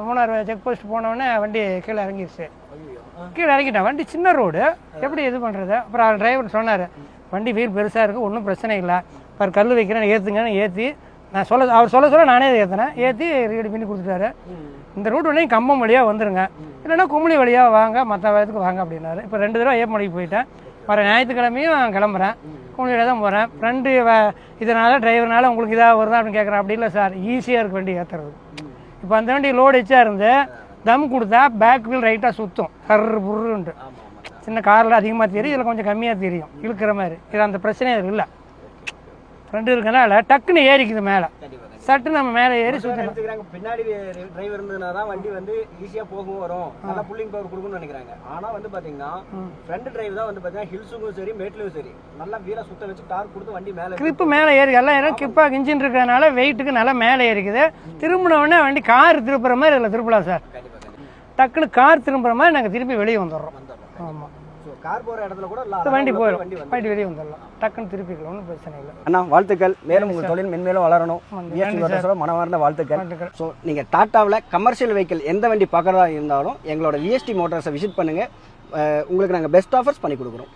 Munnar check post போனோடனே வண்டி கீழே இறங்கிடுச்சு. கீழே இறங்கிட்டேன். வண்டி சின்ன ரோடு, எப்படி இது பண்ணுறது? அப்புறம் டிரைவர் சொன்னார், வண்டி வீல் பெருசாக இருக்குது, ஒன்றும் பிரச்சனை இல்லை, இப்போ கல் வைக்கிறேன் ஏற்றுங்கன்னு ஏற்றி நான் அவர் சொல்ல நானே ஏற்றினேன். ஏற்றி ரெடி பண்ணி கொடுத்துட்டாரு. இந்த ரூட் வழியும் கம்பம் வழியாக வந்துடுங்க, இல்லைன்னா கும்பலி வழியாக வாங்க, மற்ற வயதுக்கு வாங்க அப்படின்னாரு. இப்போ 2 தடவை ஏப்பமலைக்கு போயிட்டேன். வர ஞாயிற்றுக்கிழமையும் கிளம்புறேன், கும்பலி வழியாக தான் போகிறேன். ஃப்ரெண்டு இதனால் டிரைவர்னால உங்களுக்கு இதாக வருதா அப்படின்னு கேட்குறேன். அப்படி இல்லை சார், ஈஸியாக இருக்குது வண்டி ஏற்றுறது. இப்போ அந்த வண்டி லோடு எச்சாக இருந்து தம் கொடுத்தா பேக் வீல் ரைட்டாக சுற்றும், கர்ரு புருன்ட்டு. சின்ன காரில் அதிகமாக தெரியும், இதில் கொஞ்சம் கம்மியாக தெரியும் இழுக்கிற மாதிரி. இது அந்த பிரச்சனையே இல்லை. ஃப்ரெண்டு இருக்கனால டக்குன்னு ஏறிக்குது மேலே, சட்டு நம்ம மேலே ஏறி சுற்றிக்கலாம். பின்னாடி டிரைவர் இருந்ததுனா தான் வண்டி வந்து ஈஸியாக போகும் வரும், நல்லா புல்லிங் பவர் கொடுக்கும்னு நினைக்கிறாங்க. ஆனால் வந்து பார்த்தீங்கன்னா ஃப்ரண்ட் டிரைவ் தான் வந்து பார்த்தீங்கன்னா ஹில்ஸுக்கும் சரி மேட்லையும் சரி நல்லா வீலை சுத்த வச்சு டார்க் கொடுத்து வண்டி மேலே கிளிப்பு மேலே ஏறி எல்லாம் ஏறும். கிளிப்பாக இன்ஜின் இருக்கிறதுனால வெயிட்டுக்கு நல்லா மேலே ஏறிக்குது. திரும்பினோடனே வண்டி கார் திருப்புற மாதிரி இதில் திருப்பலாம் சார். டக்குன்னு கார் திரும்புற மாதிரி நாங்கள் திருப்பி வெளியே வந்துடுறோம். ஆமாம், கார் போகிற இடத்துல கூட வண்டி போயிடும், வண்டி வெளியே வந்துடலாம், டக்குன்னு திருப்பிக்கலாம், ஒன்றும் பிரச்சனை இல்லை. அண்ணா வாழ்த்துக்கள், மேலும் உங்கள் தொழில் மென்மேலும் வளரணும். மனமார்ந்த வாழ்த்துக்கள். ஸோ நீங்கள் டாட்டாவில் கமர்ஷியல் வெஹிக்கிள் எந்த வண்டி பார்க்குறதா இருந்தாலும் எங்களோட விஎஸ்டி மோட்டார்ஸை விசிட் பண்ணுங்கள். உங்களுக்கு நாங்கள் பெஸ்ட் ஆஃபர்ஸ் பண்ணி கொடுக்குறோம்.